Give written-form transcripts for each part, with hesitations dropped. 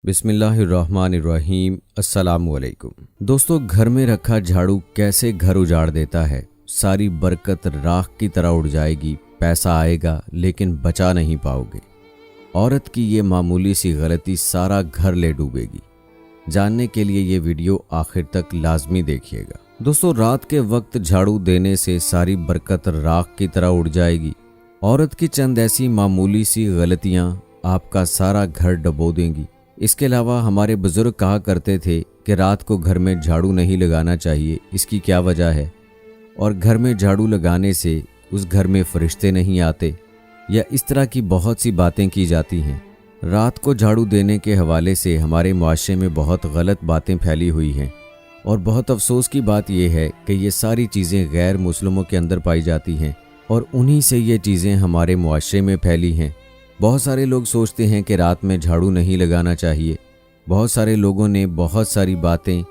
बिस्मिल्लाहिर्रहमानिर्रहीम। अस्सलामुअलैकुम। दोस्तों, घर में रखा झाड़ू कैसे घर उजाड़ देता है। सारी बरकत राख की तरह उड़ जाएगी, पैसा आएगा लेकिन बचा नहीं पाओगे। औरत की ये मामूली सी गलती सारा घर ले डूबेगी। जानने के लिए ये वीडियो आखिर तक लाजमी देखिएगा। दोस्तों, रात के वक्त झाड़ू देने से सारी बरकत राख की तरह उड़ जाएगी। औरत की चंद ऐसी मामूली सी गलतियां आपका सारा घर डुबो देंगी। इसके अलावा हमारे बुजुर्ग कहा करते थे कि रात को घर में झाड़ू नहीं लगाना चाहिए। इसकी क्या वजह है? और घर में झाड़ू लगाने से उस घर में फरिश्ते नहीं आते, या इस तरह की बहुत सी बातें की जाती हैं। रात को झाड़ू देने के हवाले से हमारे मुआशरे में बहुत गलत बातें फैली हुई हैं, और बहुत अफसोस की बात यह है कि ये सारी चीज़ें गैर मुस्लिमों के अंदर पाई जाती हैं, और उन्हीं से ये चीज़ें हमारे मुआशरे में फैली हैं। बहुत सारे लोग सोचते हैं कि रात में झाड़ू नहीं लगाना चाहिए। बहुत सारे लोगों ने बहुत सारी बातें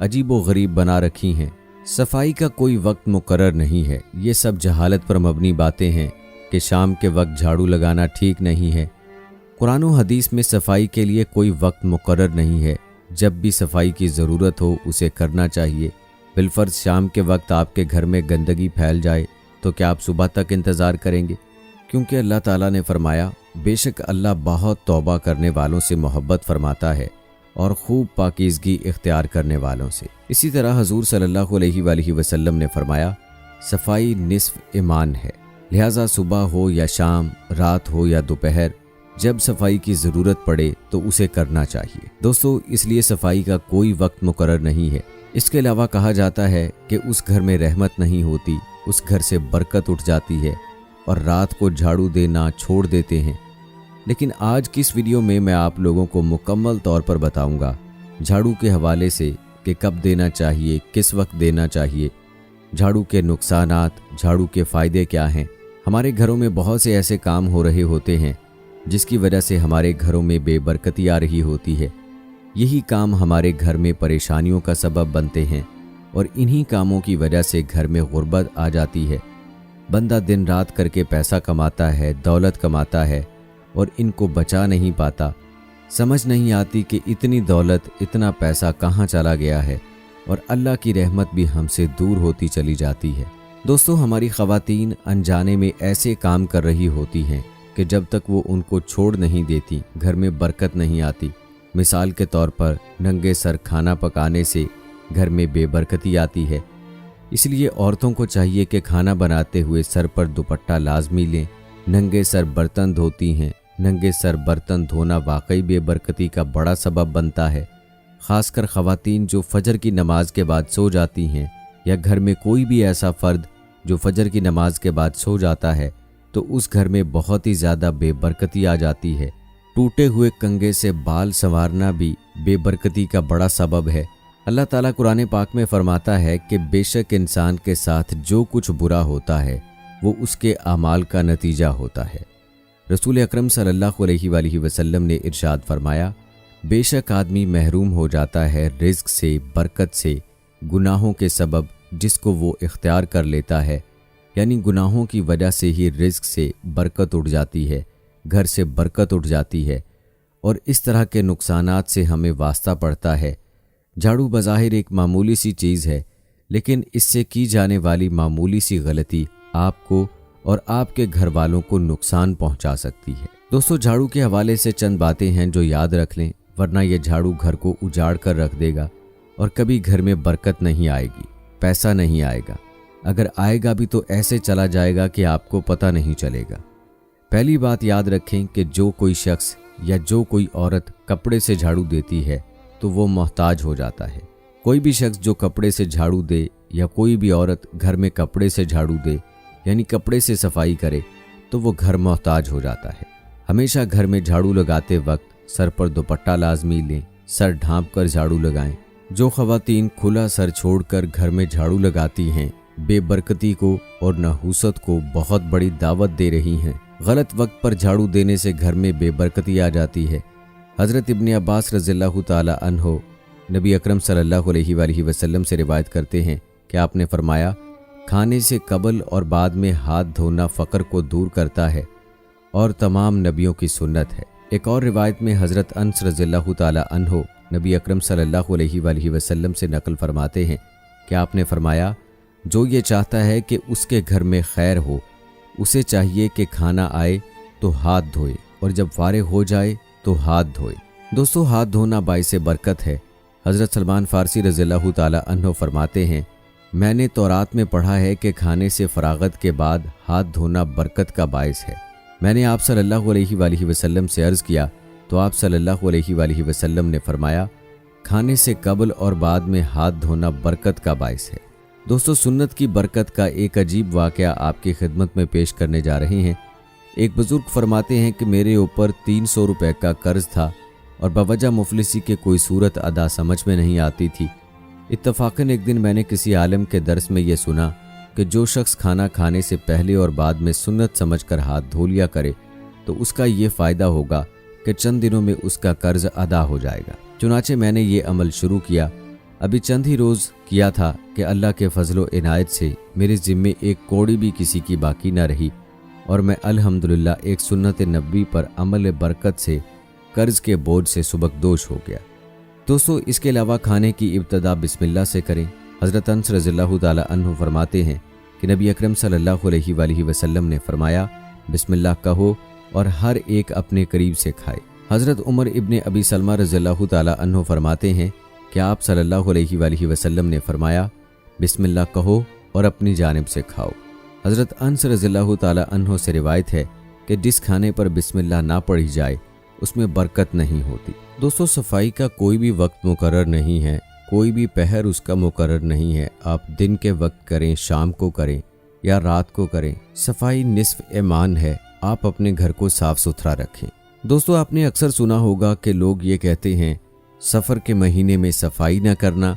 अजीब व गरीब बना रखी हैं। सफाई का कोई वक्त मुकर्रर नहीं है। ये सब जहालत पर मबनी बातें हैं कि शाम के वक्त झाड़ू लगाना ठीक नहीं है। कुरान व हदीस में सफाई के लिए कोई वक्त मुकर्रर नहीं है। जब भी सफाई की ज़रूरत हो उसे करना चाहिए। बिलफर्ज शाम के वक्त आपके घर में गंदगी फैल जाए तो क्या आप सुबह तक इंतज़ार करेंगे? क्योंकि अल्लाह ताला ने फरमाया, बेशक अल्लाह बहुत तौबा करने वालों से मोहब्बत फरमाता है और खूब पाकीज़गी इख्तियार करने वालों से। इसी तरह हजूर सल्लल्लाहु अलैहि वसल्लम ने फरमाया, सफाई निस्फ ईमान है। लिहाजा सुबह हो या शाम, रात हो या दोपहर, जब सफाई की ज़रूरत पड़े तो उसे करना चाहिए। दोस्तों, इसलिए सफाई का कोई वक्त मुकर्रर नहीं है। इसके अलावा कहा जाता है कि उस घर में रहमत नहीं होती, उस घर से बरकत उठ जाती है और रात को झाड़ू देना छोड़ देते हैं। लेकिन आज की इस वीडियो में मैं आप लोगों को मुकम्मल तौर पर बताऊंगा झाड़ू के हवाले से कि कब देना चाहिए, किस वक्त देना चाहिए, झाड़ू के नुकसानात, झाड़ू के फ़ायदे क्या हैं। हमारे घरों में बहुत से ऐसे काम हो रहे होते हैं जिसकी वजह से हमारे घरों में बेबरकती आ रही होती है। यही काम हमारे घर में परेशानियों का सबब बनते हैं और इन्हीं कामों की वजह से घर में गुर्बत आ जाती है। बंदा दिन रात करके पैसा कमाता है, दौलत कमाता है और इनको बचा नहीं पाता। समझ नहीं आती कि इतनी दौलत, इतना पैसा कहाँ चला गया है और अल्लाह की रहमत भी हमसे दूर होती चली जाती है। दोस्तों, हमारी ख़वातीन अनजाने में ऐसे काम कर रही होती हैं कि जब तक वो उनको छोड़ नहीं देती घर में बरकत नहीं आती। मिसाल के तौर पर नंगे सर खाना पकाने से घर में बेबरकती आती है। इसलिए औरतों को चाहिए कि खाना बनाते हुए सर पर दुपट्टा लाजमी लें। नंगे सर बर्तन धोती हैं। नंगे सर बर्तन धोना वाकई बेबरकती का बड़ा सबब बनता है। ख़ासकर ख़वातीन जो फजर की नमाज के बाद सो जाती हैं, या घर में कोई भी ऐसा फ़र्द जो फजर की नमाज के बाद सो जाता है, तो उस घर में बहुत ही ज़्यादा बेबरकती आ जाती है। टूटे हुए कंघे से बाल संवारना भी बेबरकती का बड़ा सबब है। अल्लाह ताला कुरान पाक में फरमाता है कि बेशक इंसान के साथ जो कुछ बुरा होता है वो उसके आमाल का नतीजा होता है। रसूल अकरम सल्लल्लाहु अलैहि वसल्लम ने इरशाद फरमाया, बेशक आदमी महरूम हो जाता है रिज़्क से, बरकत से, गुनाहों के सबब जिसको वो इख्तियार कर लेता है। यानी गुनाहों की वजह से ही रिज़्क से बरकत उठ जाती है, घर से बरकत उठ जाती है, और इस तरह के नुकसानात से हमें वास्ता पड़ता है। झाड़ू बज़ाहिर एक मामूली सी चीज़ है, लेकिन इससे की जाने वाली मामूली सी गलती आपको और आपके घर वालों को नुकसान पहुंचा सकती है। दोस्तों, झाड़ू के हवाले से चंद बातें हैं जो याद रख लें, वरना यह झाड़ू घर को उजाड़ कर रख देगा और कभी घर में बरकत नहीं आएगी, पैसा नहीं आएगा। अगर आएगा भी तो ऐसे चला जाएगा कि आपको पता नहीं चलेगा। पहली बात याद रखें कि जो कोई शख्स या जो कोई औरत कपड़े से झाड़ू देती है तो वो मोहताज हो जाता है। कोई भी शख्स जो कपड़े से झाड़ू दे, या कोई भी औरत घर में कपड़े से झाड़ू दे, यानी कपड़े से सफाई करे, तो वो घर मोहताज हो जाता है। हमेशा घर में झाड़ू लगाते वक्त सर पर दुपट्टा लाजमी लें, सर ढांप कर झाड़ू लगाएं। जो ख़वातीन खुला सर छोड़कर घर में झाड़ू लगाती हैं, बेबरकती को और नहूसत को बहुत बड़ी दावत दे रही हैं। गलत वक्त पर झाड़ू देने से घर में बेबरकती आ जाती है। हज़रत इब्न अब्बास रज़ियल्लाहु ताला अन्हो नबी अकरम सल्लल्लाहु अलैहि वसल्लम से रिवायत करते हैं कि आपने फरमाया, खाने से कबल और बाद में हाथ धोना फ़क्र को दूर करता है और तमाम नबियों की सुन्नत है। एक और रिवायत में हज़रत अनस रज़ियल्लाहु ताला अन्हो नबी अकरम सल्लल्लाहु अलैहि वसल्लम से नकल फरमाते हैं कि आपने फरमाया, जो ये चाहता है कि उसके घर में खैर हो, उसे चाहिए कि खाना आए तो हाथ धोए और जब फारिग हो जाए तो हाथ धोए। दोस्तों, हाथ धोना बाइसे बरकत है। हज़रत सलमान फ़ारसी रज़ियल्लाहु ताला अन्हो फरमाते हैं, मैंने तौरात में पढ़ा है कि खाने से फरागत के बाद हाथ धोना बरकत का बाइस है। मैंने आप सल्लल्लाहु अलैहि वसल्लम से अर्ज़ किया तो आप सल्लल्लाहु अलैहि वसल्लम ने फरमाया, खाने से कबल और बाद में हाथ धोना बरकत का बाइस है। दोस्तों, सुन्नत की बरकत का एक अजीब वाक़या आपकी खिदमत में पेश करने जा रहे हैं। एक बुज़ुर्ग फरमाते हैं कि मेरे ऊपर 300 रुपए का कर्ज़ था और बवजह मुफलिसी के कोई सूरत अदा समझ में नहीं आती थी। इत्तफ़ाक़न एक दिन मैंने किसी आलिम के दर्स में ये सुना कि जो शख्स खाना खाने से पहले और बाद में सुन्नत समझकर हाथ धो लिया करे तो उसका ये फ़ायदा होगा कि चंद दिनों में उसका कर्ज़ अदा हो जाएगा। चुनाचे मैंने ये अमल शुरू किया। अभी चंद ही रोज़ किया था कि अल्लाह के फजलो इनायत से मेरे ज़िम्मे एक कौड़ी भी किसी की बाकी न रही और मैं अल्हम्दुलिल्लाह एक सुन्नत नबी पर अमल बरकत से कर्ज़ के बोझ से सुबकदोश हो गया। दोस्तों, इसके अलावा खाने की इब्तदा बिस्मिल्लाह से करें। हज़रत अनस रज़ियल्लाहु ताला अन्हु फरमाते हैं कि नबी अकरम सल्लल्लाहु अलैहि वसल्लम ने फरमाया, बिस्मिल्लाह कहो और हर एक अपने करीब से खाए। हज़रत उमर इब्ने अबी सलमा रज़ियल्लाहु ताला अन्हु फरमाते हैं कि आप सल्लल्लाहु अलैहि वसल्लम ने फरमाया, बिस्मिल्लाह कहो और अपनी जानिब से खाओ। हज़रत अनस रज़ियल्लाहु ताला अन्हु से रिवायत है कि जिस खाने पर बिस्मिल्लाह ना पढ़ी जाए उसमें बरकत नहीं होती। दोस्तों, सफाई का कोई भी वक्त मुकर्रर नहीं है, कोई भी पहर उसका मुकर्रर नहीं है। आप दिन के वक्त करें, शाम को करें या रात को करें, सफाई निस्फ ईमान है। आप अपने घर को साफ सुथरा रखें। दोस्तों, आपने अक्सर सुना होगा कि लोग ये कहते हैं सफ़र के महीने में सफाई न करना,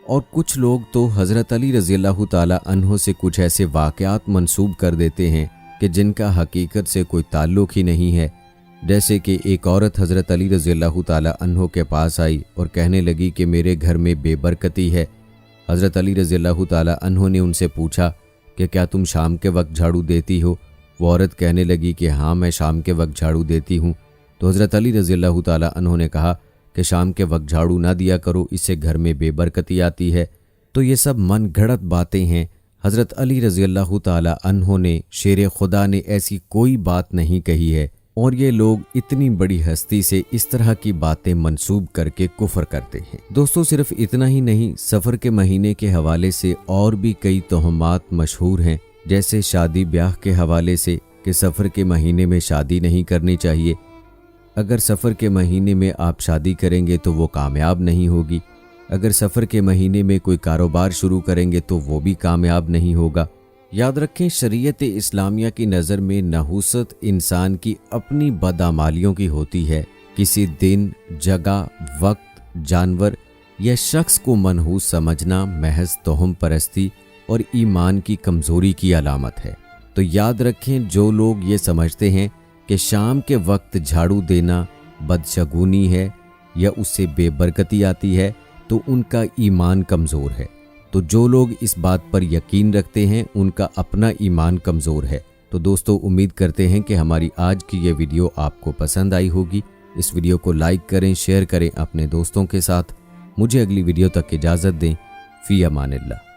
और कुछ लोग तो हज़रत अली रज़ियल्लाहु ताला अन्हो से कुछ ऐसे वाक़यात मंसूब कर देते हैं कि जिनका हकीकत से कोई ताल्लुक़ ही नहीं है। जैसे कि एक औरत हज़रत अली रज़ियल्लाहु ताला अन्हो के पास आई और कहने लगी कि मेरे घर में बेबरकती है। हज़रत अली रज़ियल्लाहु ताला अन्हो ने उनसे पूछा कि क्या तुम शाम के वक्त झाड़ू देती हो? वो औरत कहने लगी कि हाँ, मैं शाम के वक्त झाड़ू देती हूँ। तो हज़रत अली रज़ियल्लाहु ताला अन्हो ने कहा कि शाम के वक्त झाड़ू ना दिया करो, इससे घर में बेबरकती आती है। तो ये सब मन घड़त बातें हैं। हज़रत अली रज़ियल्लाहु ताला अन्हो ने, शेर खुदा ने ऐसी कोई बात नहीं कही है, और ये लोग इतनी बड़ी हस्ती से इस तरह की बातें मंसूब करके कुफ्र करते हैं। दोस्तों, सिर्फ इतना ही नहीं, सफ़र के महीने के हवाले से और भी कई तोहमात मशहूर हैं, जैसे शादी ब्याह के हवाले से कि सफ़र के महीने में शादी नहीं करनी चाहिए। अगर सफ़र के महीने में आप शादी करेंगे तो वो कामयाब नहीं होगी। अगर सफ़र के महीने में कोई कारोबार शुरू करेंगे तो वो भी कामयाब नहीं होगा। याद रखें, शरीयत इस्लामिया की नज़र में नहूसत इंसान की अपनी बदआमालियों की होती है। किसी दिन, जगह, वक्त, जानवर या शख्स को मनहूस समझना महज तोहम परस्ती और ईमान की कमज़ोरी की अलामत है। तो याद रखें, जो लोग ये समझते हैं कि शाम के वक्त झाड़ू देना बदशगुनी है या उससे बेबरकती आती है, तो उनका ईमान कमज़ोर है। तो जो लोग इस बात पर यकीन रखते हैं उनका अपना ईमान कमज़ोर है। तो दोस्तों, उम्मीद करते हैं कि हमारी आज की ये वीडियो आपको पसंद आई होगी। इस वीडियो को लाइक करें, शेयर करें अपने दोस्तों के साथ। मुझे अगली वीडियो तक इजाज़त दें। फ़ी अमानिल्लाह।